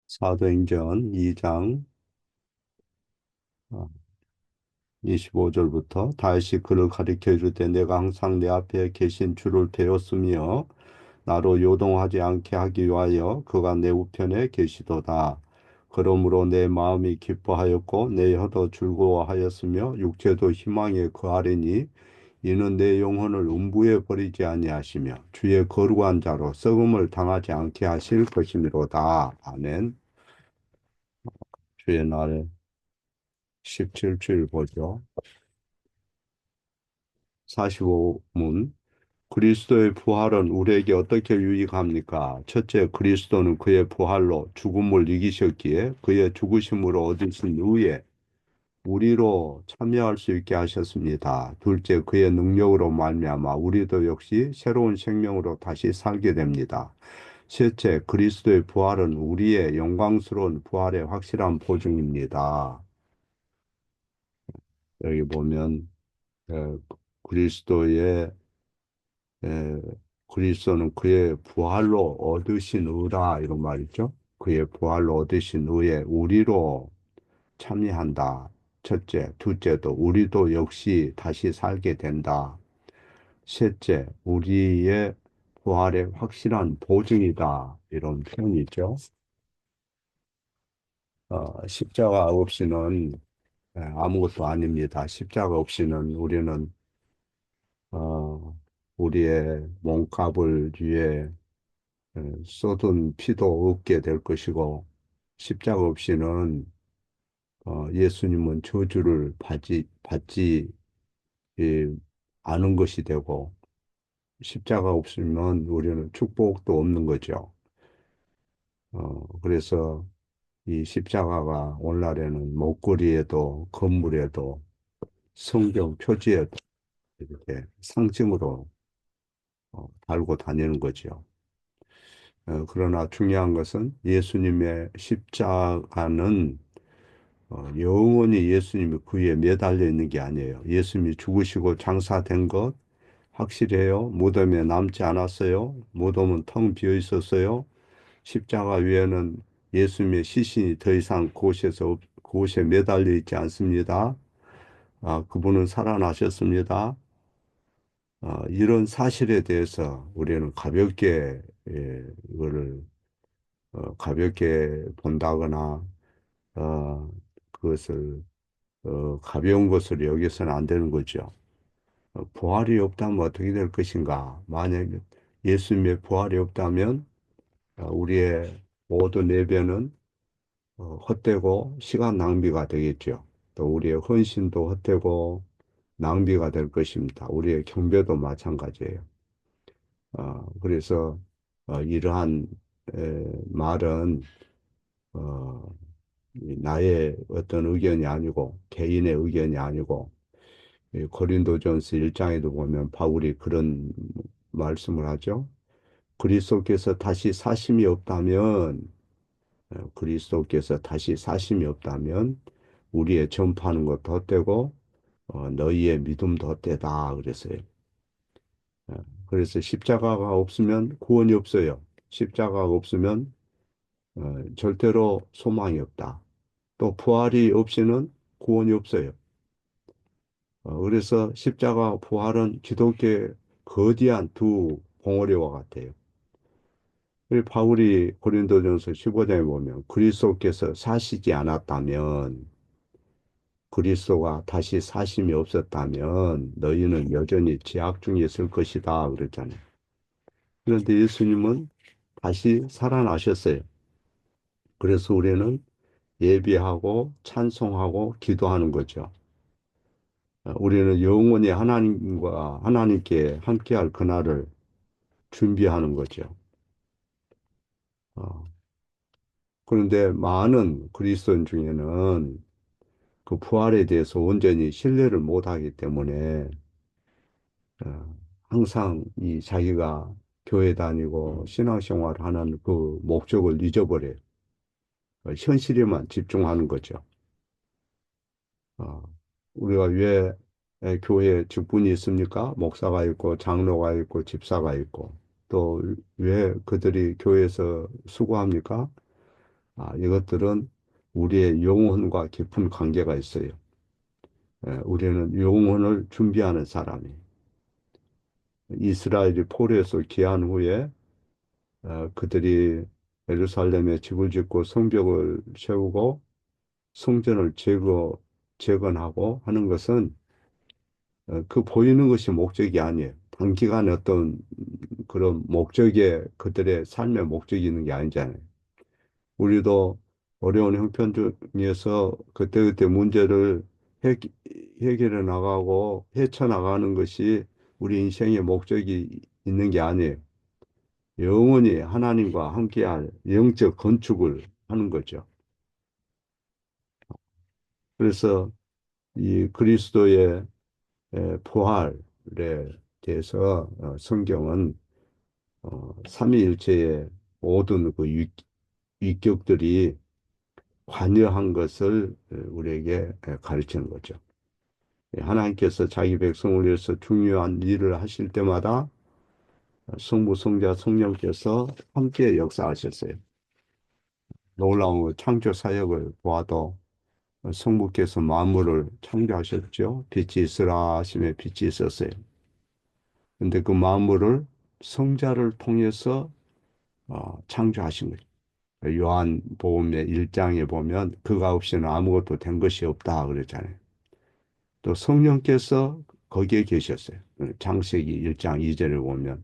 사도행전 2장 25절부터 다시 그를 가리켜 이르되 내가 항상 내 앞에 계신 주를 배웠으며 나로 요동하지 않게 하기 위하여 그가 내 우편에 계시도다. 그러므로 내 마음이 기뻐하였고 내 혀도 즐거워하였으며 육체도 희망에 거하리니 이는 내 영혼을 음부에 버리지 아니하시며 주의 거룩한 자로 썩음을 당하지 않게 하실 것이미로다. 아멘. 주의 날 17줄 보죠. 45문. 그리스도의 부활은 우리에게 어떻게 유익합니까? 첫째, 그리스도는 그의 부활로 죽음을 이기셨기에 그의 죽으심으로 얻으신 의에 우리로 참여할 수 있게 하셨습니다. 둘째, 그의 능력으로 말미암아 우리도 역시 새로운 생명으로 다시 살게 됩니다. 셋째, 그리스도의 부활은 우리의 영광스러운 부활의 확실한 보증입니다. 여기 보면 에, 그리스도의 에, 그리스도는 그의 부활로 얻으신 의라 이런 말이죠. 그의 부활로 얻으신 의에 우리로 참여한다. 첫째, 둘째도 우리도 역시 다시 살게 된다. 셋째, 우리의 부활의 확실한 보증이다. 이런 표현이죠. 십자가 없이는 아무것도 아닙니다. 십자가 없이는 우리는 어, 우리의 몸값을 위해 쏟은 피도 없게 될 것이고 십자가 없이는 예수님은 저주를 받지 예, 않은 것이 되고 십자가 없으면 우리는 축복도 없는 거죠. 그래서 이 십자가가 오늘날에는 목걸이에도 건물에도 성경 표지에도 이렇게 상징으로 달고 다니는 거죠. 그러나 중요한 것은 예수님의 십자가는 영원히 예수님이 그 위에 매달려 있는 게 아니에요. 예수님이 죽으시고 장사된 것 확실해요. 무덤에 남지 않았어요. 무덤은 텅 비어 있었어요. 십자가 위에는 예수님의 시신이 더 이상 그곳에 매달려 있지 않습니다. 그분은 살아나셨습니다. 이런 사실에 대해서 우리는 가볍게 이거를 가볍게 본다거나 어, 그것을 가벼운 것으로 여기서는 안 되는 거죠. 부활이 없다면 어떻게 될 것인가? 만약에 예수님의 부활이 없다면 우리의 모든 예배는 헛되고 시간 낭비가 되겠죠. 또 우리의 헌신도 헛되고 낭비가 될 것입니다. 우리의 경배도 마찬가지예요. 그래서 이러한 말은 어, 나의 어떤 의견이 아니고 개인의 의견이 아니고 이 고린도전서 1장에도 보면 바울이 그런 말씀을 하죠. 그리스도께서 다시 사심이 없다면 그리스도께서 다시 사심이 없다면 우리의 전파하는 것도 헛되고 너희의 믿음도 헛되다 그랬어요. 그래서 십자가가 없으면 구원이 없어요. 십자가가 없으면 절대로 소망이 없다. 또 부활이 없이는 구원이 없어요. 그래서 십자가 부활은 기독교의 거대한 두 봉우리와 같아요. 그리고 바울이 고린도전서 15장에 보면 그리스도께서 사시지 않았다면 그리스도가 다시 사심이 없었다면 너희는 여전히 죄악 중에 있을 것이다 그랬잖아요. 그런데 예수님은 다시 살아나셨어요. 그래서 우리는 예비하고 찬송하고 기도하는 거죠. 우리는 영원히 하나님께 함께할 그날을 준비하는 거죠. 어, 그런데 많은 그리스도인 중에는 그 부활에 대해서 온전히 신뢰를 못하기 때문에 항상 이 자기가 교회 다니고 신앙생활 하는 그 목적을 잊어버려요. 현실에만 집중하는 거죠. 어, 우리가 왜 교회에 직분이 있습니까? 목사가 있고 장로가 있고 집사가 있고 또 왜 그들이 교회에서 수고합니까? 이것들은 우리의 영혼과 깊은 관계가 있어요. 우리는 영혼을 준비하는 사람이 이스라엘이 포로에서 귀한 후에 그들이 예루살렘에 집을 짓고 성벽을 세우고 성전을 재건하고 하는 것은 그 보이는 것이 목적이 아니에요. 단기간에 어떤 그런 목적에 그들의 삶의 목적이 있는 게 아니잖아요. 우리도 어려운 형편 중에서 그때그때 문제를 해, 해결해 나가고 헤쳐나가는 것이 우리 인생의 목적이 있는 게 아니에요. 영원히 하나님과 함께할 영적 건축을 하는 거죠. 그래서 이 그리스도의 부활에 대해서 성경은 삼위일체의 모든 그 위격들이 관여한 것을 우리에게 가르치는 거죠. 하나님께서 자기 백성을 위해서 중요한 일을 하실 때마다 성부, 성자, 성령께서 함께 역사하셨어요. 놀라운 창조 사역을 보아도 성부께서 만물을 창조하셨죠. 빛이 있으라 하심에 빛이 있었어요. 근데 그 만물을 성자를 통해서 창조하신 거죠. 요한복음의 1장에 보면 그가 없이는 아무것도 된 것이 없다 그랬잖아요. 또 성령께서 거기에 계셨어요. 창세기 1장 2절을 보면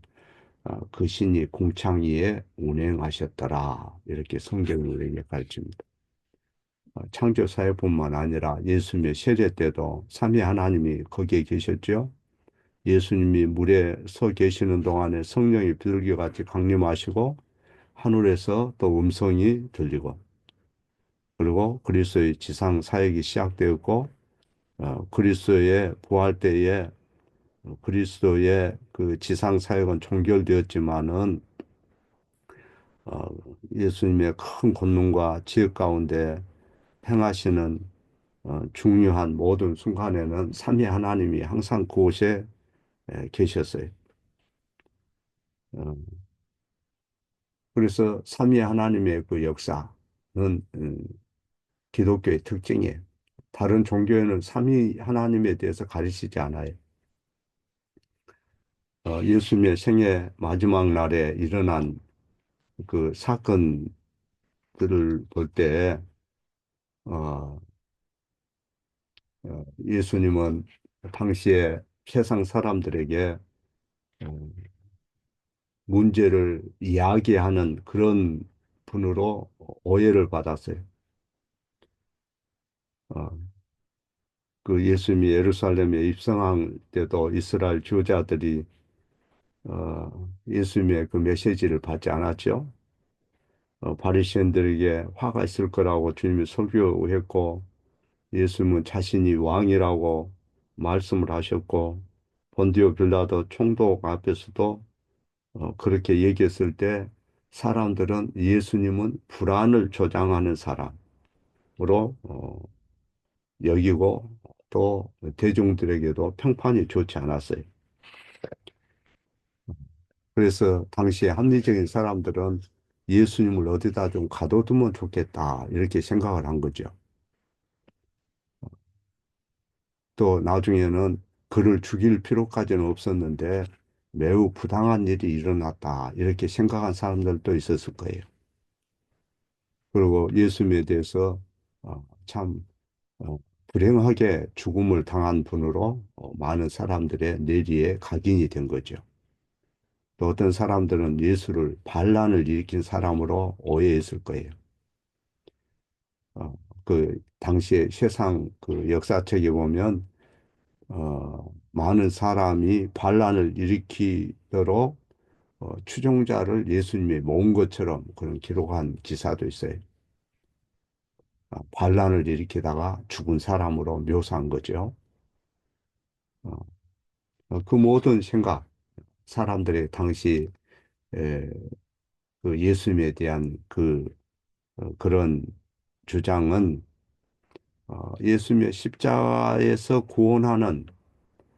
그 신이 공창위에 운행하셨더라 이렇게 성경이 우리에게 가르칩니다. 창조 사회뿐만 아니라 예수님의 세례 때도 삼위 하나님이 거기에 계셨죠. 예수님이 물에 서 계시는 동안에 성령이 비둘기같이 강림하시고 하늘에서 또 음성이 들리고 그리고 그리스도의 지상 사역이 시작되었고 그리스도의 부활 때에 그리스도의 그 지상 사역은 종결되었지만은 어, 예수님의 큰 권능과 지혜 가운데 행하시는 중요한 모든 순간에는 삼위 하나님이 항상 그곳에 계셨어요. 어, 그래서 삼위 하나님의 그 역사는 기독교의 특징이에요. 다른 종교에는 삼위 하나님에 대해서 가르치지 않아요. 예수님의 생애 마지막 날에 일어난 그 사건들을 볼 때, 어, 예수님은 당시에 세상 사람들에게 어, 문제를 이야기하는 그런 분으로 오해를 받았어요. 어, 그 예수님이 예루살렘에 입성할 때도 이스라엘 주자들이 예수님의 그 메시지를 받지 않았죠. 바리새인들에게 화가 있을 거라고 주님이 설교했고 예수님은 자신이 왕이라고 말씀을 하셨고 본디오 빌라도 총독 앞에서도 그렇게 얘기했을 때 사람들은 예수님은 불안을 조장하는 사람으로 여기고 또 대중들에게도 평판이 좋지 않았어요. 그래서 당시에 합리적인 사람들은 예수님을 어디다 좀 가둬두면 좋겠다 이렇게 생각을 한 거죠. 또 나중에는 그를 죽일 필요까지는 없었는데 매우 부당한 일이 일어났다 이렇게 생각한 사람들도 있었을 거예요. 그리고 예수님에 대해서 참 불행하게 죽음을 당한 분으로 많은 사람들의 뇌리에 각인이 된 거죠. 또 어떤 사람들은 예수를 반란을 일으킨 사람으로 오해했을 거예요. 그 당시에 세상 그 역사책에 보면 많은 사람이 반란을 일으키도록 추종자를 예수님이 모은 것처럼 그런 기록한 기사도 있어요. 반란을 일으키다가 죽은 사람으로 묘사한 거죠. 어, 그 모든 생각, 사람들의 당시 에, 그 예수님에 대한 그런 주장은 예수님의 십자가에서 구원하는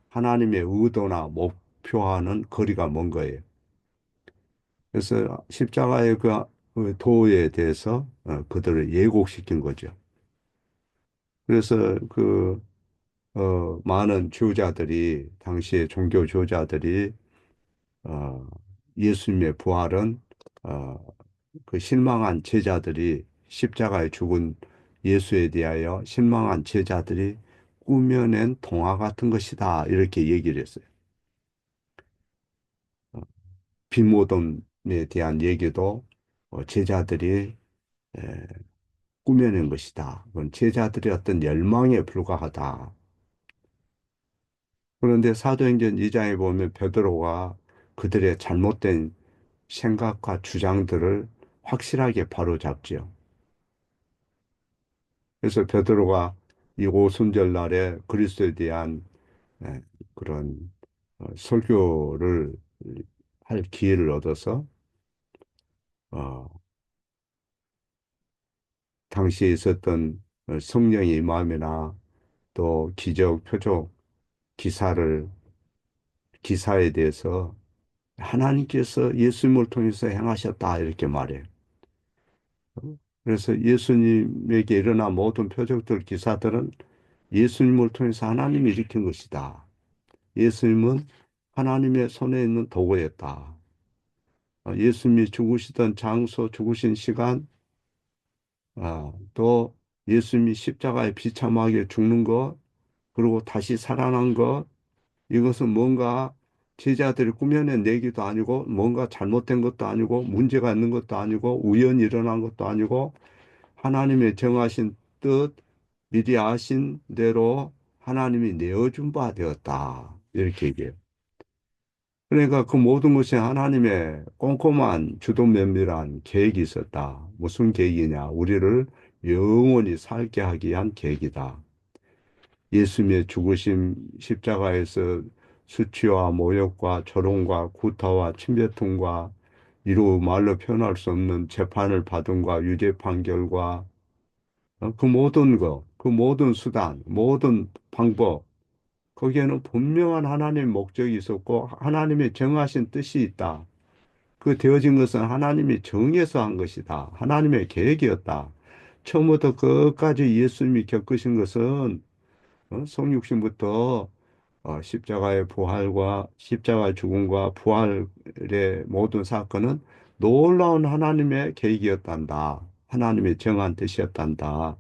하나님의 의도나 목표와는 거리가 먼 거예요. 그래서 십자가의 그 그 도에 대해서 그들을 예곡시킨 거죠. 그래서 많은 지도자들이, 당시의 종교 지도자들이, 어, 예수님의 부활은, 어, 그 실망한 제자들이, 십자가에 죽은 예수에 대하여 실망한 제자들이 꾸며낸 동화 같은 것이다. 이렇게 얘기를 했어요. 어, 빌모덤에 대한 얘기도 제자들이 에, 꾸며낸 것이다. 그건 제자들의 어떤 열망에 불과하다. 그런데 사도행전 2장에 보면 베드로가 그들의 잘못된 생각과 주장들을 확실하게 바로잡지요. 그래서 베드로가 이 오순절 날에 그리스도에 대한 에, 그런 설교를 할 기회를 얻어서 어, 당시에 있었던 성령의 임함이나 또 기적, 표적, 기사를 기사에 대해서 하나님께서 예수님을 통해서 행하셨다 이렇게 말해요. 그래서 예수님에게 일어난 모든 표적들, 기사들은 예수님을 통해서 하나님이 일으킨 것이다. 예수님은 하나님의 손에 있는 도구였다. 예수님이 죽으시던 장소, 죽으신 시간, 또 예수님이 십자가에 비참하게 죽는 것, 그리고 다시 살아난 것, 이것은 뭔가 제자들이 꾸며낸 얘기도 아니고, 뭔가 잘못된 것도 아니고, 문제가 있는 것도 아니고, 우연히 일어난 것도 아니고, 하나님의 정하신 뜻, 미리 아신 대로 하나님이 내어준 바 되었다. 이렇게 얘기해요. 그러니까 그 모든 것이 하나님의 꼼꼼한 주도 면밀한 계획이 있었다. 무슨 계획이냐? 우리를 영원히 살게 하기 위한 계획이다. 예수님의 죽으심 십자가에서 수치와 모욕과 조롱과 구타와 침뱉음과 이루 말로 표현할 수 없는 재판을 받음과 유죄 판결과 그 모든 것, 그 모든 수단, 모든 방법, 거기에는 분명한 하나님의 목적이 있었고 하나님의 정하신 뜻이 있다. 그 되어진 것은 하나님이 정해서 한 것이다. 하나님의 계획이었다. 처음부터 끝까지 예수님이 겪으신 것은 성육신부터 십자가의 부활과 십자가의 죽음과 부활의 모든 사건은 놀라운 하나님의 계획이었단다. 하나님의 정한 뜻이었단다.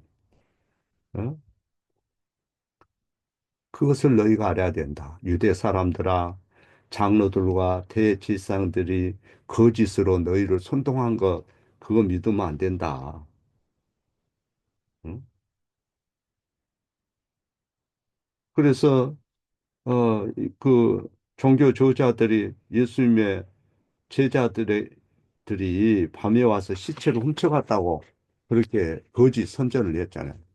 어? 그것을 너희가 알아야 된다. 유대 사람들아, 장로들과 대제사장들이 거짓으로 너희를 선동한 것, 그거 믿으면 안 된다. 응? 그래서 그 종교 지도자들이 예수님의 제자들이 밤에 와서 시체를 훔쳐갔다고 그렇게 거짓 선전을 했잖아요.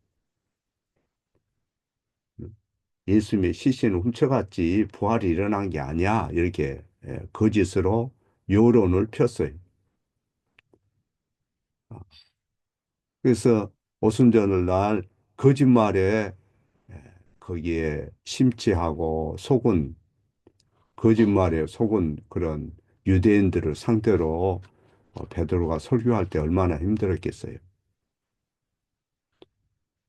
예수님의 시신을 훔쳐갔지 부활이 일어난 게 아니야. 이렇게 거짓으로 여론을 폈어요. 그래서 오순절을 날 거짓말에 거기에 심취하고 속은 거짓말에 속은 그런 유대인들을 상대로 베드로가 설교할 때 얼마나 힘들었겠어요.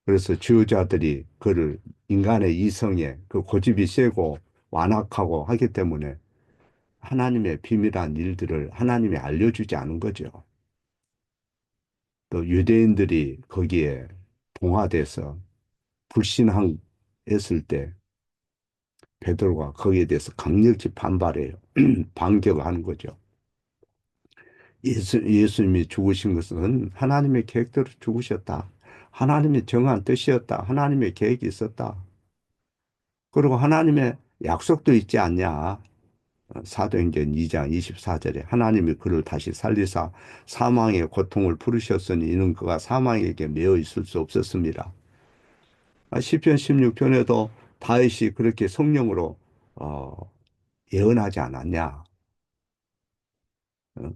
그래서 지도자들이 그를 인간의 이성에 그 고집이 세고 완악하고 하기 때문에 하나님의 비밀한 일들을 하나님이 알려주지 않은 거죠. 또 유대인들이 거기에 동화돼서 불신했을 때 베드로가 거기에 대해서 강력히 반발해요. 반격하는 거죠. 예수님이 죽으신 것은 하나님의 계획대로 죽으셨다. 하나님의 정한 뜻이었다. 하나님의 계획이 있었다. 그리고 하나님의 약속도 있지 않냐. 사도행전 2장 24절에 하나님이 그를 다시 살리사 사망의 고통을 부르셨으니 이는 그가 사망에게 매어 있을 수 없었습니다. 시편 16편에도 다윗이 그렇게 성령으로 어, 예언하지 않았냐. 어?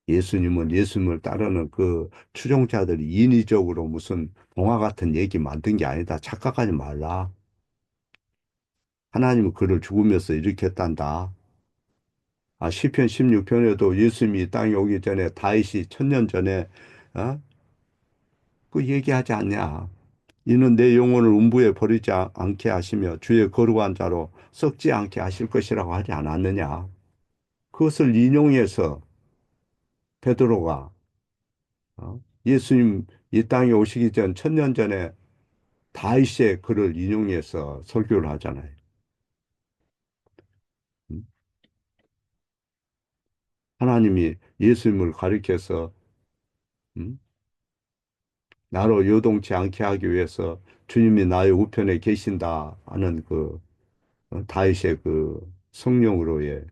예수님은 예수님을 따르는 그 추종자들이 인위적으로 무슨 동화 같은 얘기 만든 게 아니다. 착각하지 말라. 하나님은 그를 죽으면서 일으켰단다. 시편 16편에도 예수님이 이 땅에 오기 전에 다윗이 천년 전에 어? 그 얘기하지 않냐. 이는 내 영혼을 음부에 버리지 않게 하시며 주의 거룩한 자로 썩지 않게 하실 것이라고 하지 않았느냐. 그것을 인용해서 베드로가 예수님 이 땅에 오시기 전 천년 전에 다윗의 글을 인용해서 설교를 하잖아요. 음? 하나님이 예수님을 가리켜서 음? 나로 요동치 않게 하기 위해서 주님이 나의 우편에 계신다 하는 그 다윗의 그 성령으로의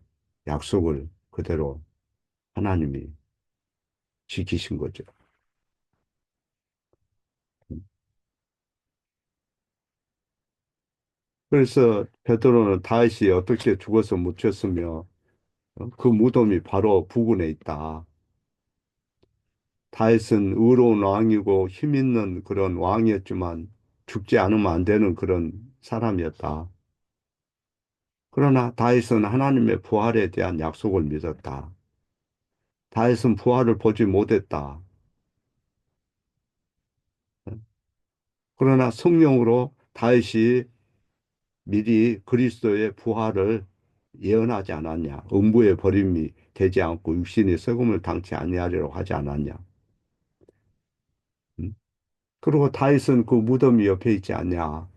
약속을 그대로 하나님이 지키신 거죠. 음. 그래서 베드로는 다윗이 어떻게 죽어서 묻혔으며 그 무덤이 바로 부근에 있다. 다윗은 의로운 왕이고 힘 있는 그런 왕이었지만 죽지 않으면 안 되는 그런 사람이었다. 그러나 다윗은 하나님의 부활에 대한 약속을 믿었다. 다윗은 부활을 보지 못했다. 그러나 성령으로 다윗이 미리 그리스도의 부활을 예언하지 않았냐. 음부의 버림이 되지 않고 육신이 썩음을 당치 아니하리라고 하지 않았냐. 음? 그리고 다윗은 그 무덤이 옆에 있지 않냐.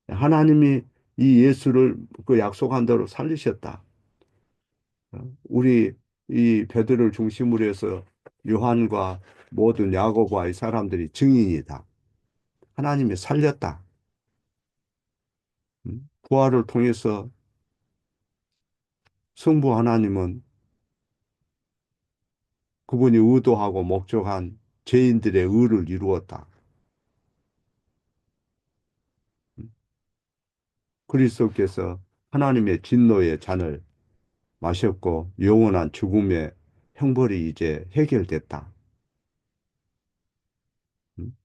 하나님이 이 예수를 그 약속한 대로 살리셨다. 우리 이 베드로를 중심으로 해서 요한과 모든 야고보와 이 사람들이 증인이다. 하나님이 살렸다. 부활을 통해서 성부 하나님은 그분이 의도하고 목적한 죄인들의 의를 이루었다. 그리스도께서 하나님의 진노의 잔을 마셨고 영원한 죽음의 형벌이 이제 해결됐다. 음?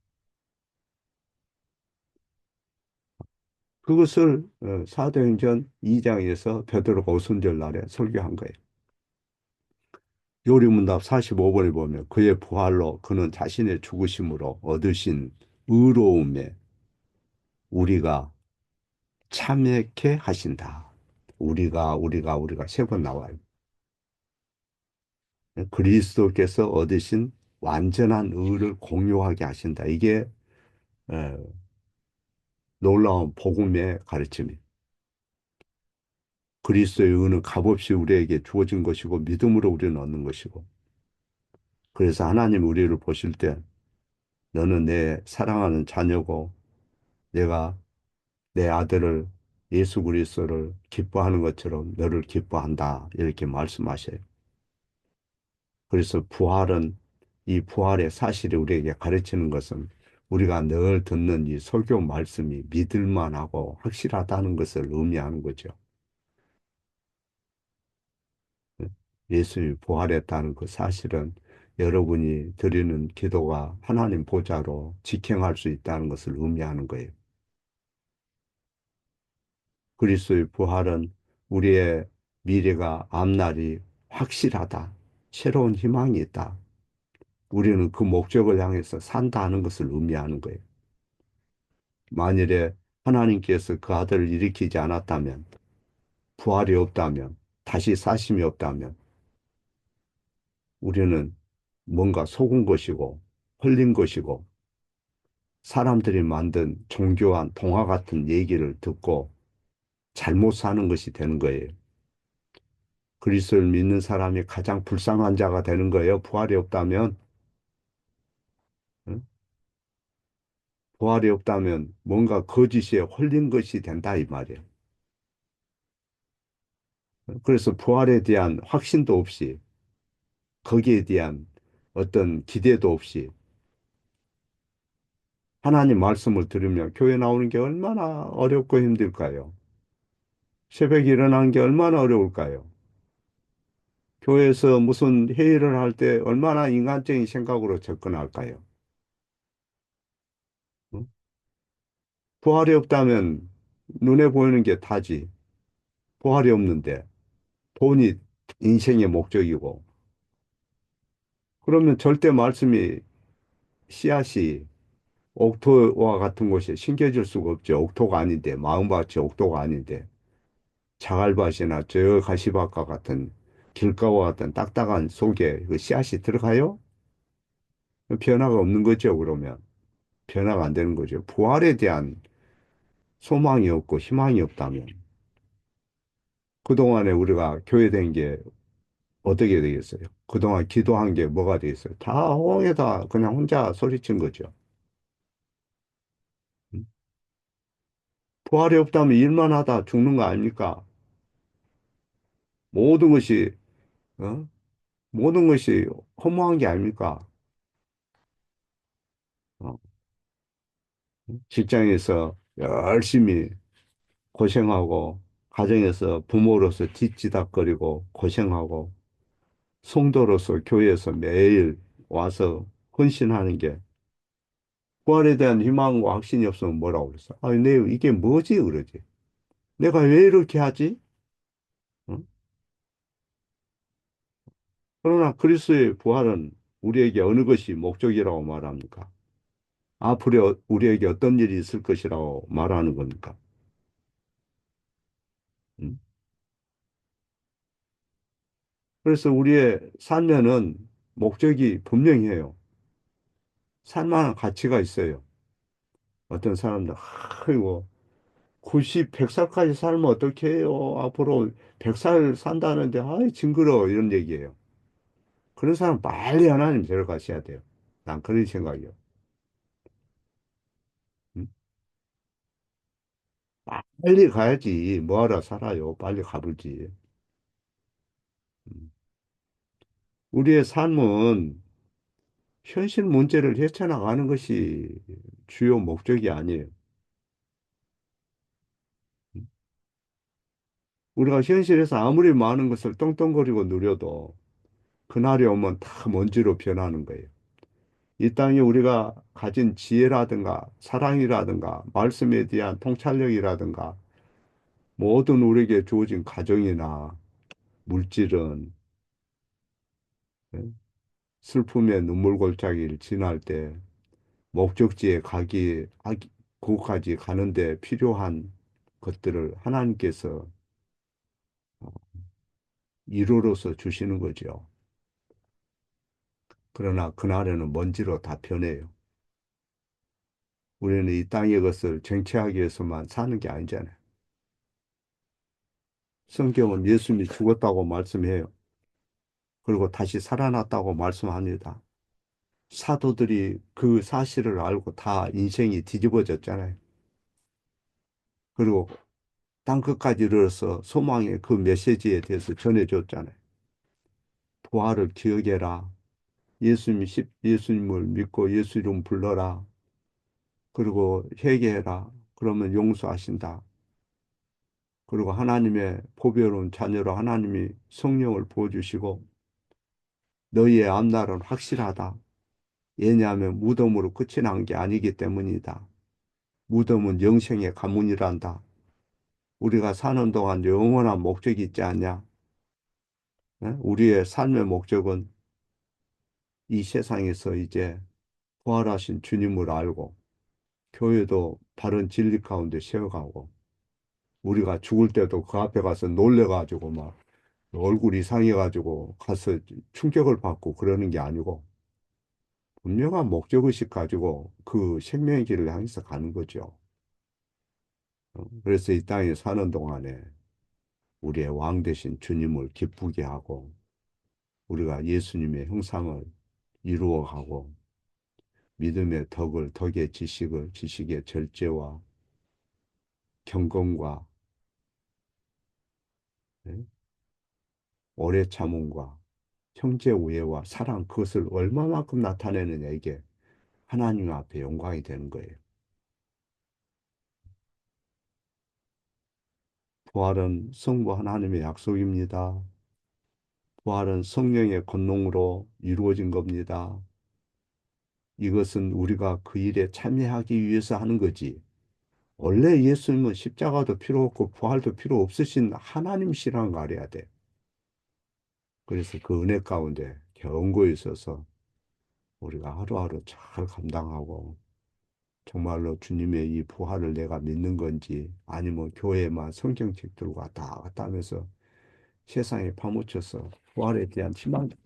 그것을 사도행전 2장에서 베드로가 오순절 날에 설교한 거예요. 요리문답 45번에 보면 그의 부활로 그는 자신의 죽으심으로 얻으신 의로움에 우리가 참여케 하신다. 우리가 세 번 나와요. 그리스도께서 얻으신 완전한 의를 공유하게 하신다. 이게 에, 놀라운 복음의 가르침이에요. 그리스도의 의는 값없이 우리에게 주어진 것이고 믿음으로 우리는 얻는 것이고 그래서 하나님 우리를 보실 때 너는 내 사랑하는 자녀고 내가 내 아들을 예수 그리스도를 기뻐하는 것처럼 너를 기뻐한다. 이렇게 말씀하셔요. 그래서 이 부활의 사실이 우리에게 가르치는 것은 우리가 늘 듣는 이 설교 말씀이 믿을 만하고 확실하다는 것을 의미하는 거죠. 예수님이 부활했다는 그 사실은 여러분이 드리는 기도가 하나님 보좌로 직행할 수 있다는 것을 의미하는 거예요. 그리스도의 부활은 우리의 미래가 앞날이 확실하다. 새로운 희망이 있다. 우리는 그 목적을 향해서 산다는 것을 의미하는 거예요. 만일에 하나님께서 그 아들을 일으키지 않았다면, 부활이 없다면, 다시 사심이 없다면, 우리는 뭔가 속은 것이고, 흘린 것이고, 사람들이 만든 종교한 동화 같은 얘기를 듣고 잘못 사는 것이 되는 거예요. 그리스도를 믿는 사람이 가장 불쌍한 자가 되는 거예요. 부활이 없다면, 응? 부활이 없다면 뭔가 거짓에 홀린 것이 된다 이 말이에요. 그래서 부활에 대한 확신도 없이 거기에 대한 어떤 기대도 없이 하나님 말씀을 들으며 교회 나오는 게 얼마나 어렵고 힘들까요? 새벽에 일어나는 게 얼마나 어려울까요? 교회에서 무슨 회의를 할 때 얼마나 인간적인 생각으로 접근할까요? 어? 부활이 없다면 눈에 보이는 게 다지. 부활이 없는데 돈이 인생의 목적이고 그러면 절대 말씀이 씨앗이 옥토와 같은 곳에 심겨질 수가 없죠. 옥토가 아닌데 마음밭이 옥토가 아닌데 자갈밭이나 저 가시밭과 같은 길가와 같은 딱딱한 속에 그 씨앗이 들어가요? 변화가 없는 거죠. 그러면 변화가 안 되는 거죠. 부활에 대한 소망이 없고 희망이 없다면 그동안에 우리가 교회된 게 어떻게 되겠어요? 그동안 기도한 게 뭐가 되겠어요? 다 허공에다 그냥 혼자 소리친 거죠. 음? 부활이 없다면 일만 하다 죽는 거 아닙니까? 모든 것이, 어? 모든 것이 허무한 게 아닙니까? 어? 직장에서 열심히 고생하고, 가정에서 부모로서 뒤치다거리고 고생하고, 성도로서 교회에서 매일 와서 헌신하는 게 부활에 대한 희망과 확신이 없으면 뭐라고 그랬어? 아, 이게 뭐지? 그러지. 내가 왜 이렇게 하지? 어? 그러나 그리스도의 부활은 우리에게 어느 것이 목적이라고 말합니까? 앞으로 우리에게 어떤 일이 있을 것이라고 말하는 겁니까? 음? 그래서 우리의 삶에는 목적이 분명해요. 살만한 가치가 있어요. 어떤 사람들, 아이고, 90, 100살까지 살면 어떻게 해요? 앞으로 100살 산다는데, 아이, 징그러워. 이런 얘기예요. 그런 사람 빨리 하나님 데려가셔야 돼요. 난 그런 생각이요. 음? 빨리 가야지. 뭐하러 살아요? 빨리 가보지. 음. 우리의 삶은 현실 문제를 헤쳐나가는 것이 주요 목적이 아니에요. 음. 우리가 현실에서 아무리 많은 것을 떵떵거리고 누려도 그날이 오면 다 먼지로 변하는 거예요. 이 땅에 우리가 가진 지혜라든가 사랑이라든가 말씀에 대한 통찰력이라든가 모든 우리에게 주어진 가정이나 물질은 예, 슬픔의 눈물골짜기를 지날 때 목적지에 그곳까지 가는데 필요한 것들을 하나님께서 이루어서 주시는 거죠. 그러나 그날에는 먼지로 다 변해요. 우리는 이 땅의 것을 쟁취하기 위해서만 사는 게 아니잖아요. 성경은 예수님이 죽었다고 말씀해요. 그리고 다시 살아났다고 말씀합니다. 사도들이 그 사실을 알고 다 인생이 뒤집어졌잖아요. 그리고 땅 끝까지 이르러서 소망의 그 메시지에 대해서 전해줬잖아요. 부활을 기억해라. 예수님을 믿고 예수 이름 불러라. 그리고 회개해라. 그러면 용서하신다. 그리고 하나님의 보배로운 자녀로 하나님이 성령을 부어주시고 너희의 앞날은 확실하다. 왜냐하면 무덤으로 끝이 난 게 아니기 때문이다. 무덤은 영생의 가문이란다. 우리가 사는 동안 영원한 목적이 있지 않냐? 예? 우리의 삶의 목적은 이 세상에서 이제 부활하신 주님을 알고 교회도 바른 진리 가운데 세워가고 우리가 죽을 때도 그 앞에 가서 놀래가지고 막 얼굴 이상해가지고 가서 충격을 받고 그러는 게 아니고 분명한 목적의식 가지고 그 생명의 길을 향해서 가는 거죠. 그래서 이 땅에 사는 동안에 우리의 왕 되신 주님을 기쁘게 하고 우리가 예수님의 형상을 이루어가고 믿음의 덕의 지식의 절제와 경건과 예? 오래 참음과 형제 우애와 사랑 그것을 얼마만큼 나타내느냐 이게 하나님 앞에 영광이 되는 거예요. 부활은 성부 하나님의 약속입니다. 부활은 성령의 권능으로 이루어진 겁니다. 이것은 우리가 그 일에 참여하기 위해서 하는 거지. 원래 예수님은 십자가도 필요 없고 부활도 필요 없으신 하나님이시라는 거 알아야 돼. 그래서 그 은혜 가운데 견고히 있어서 우리가 하루하루 잘 감당하고 정말로 주님의 이 부활을 내가 믿는 건지 아니면 교회만 성경책 들고 왔다 갔다 하면서 세상에 파묻혀서 부활에 대한 희망도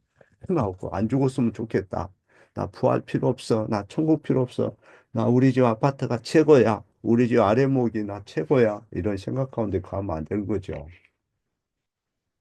하나 없고 안 죽었으면 좋겠다. 나 부활 필요 없어. 나 천국 필요 없어. 나 우리 집 아파트가 최고야. 우리 집 아래목이 나 최고야. 이런 생각 가운데 가면 안 되는 거죠.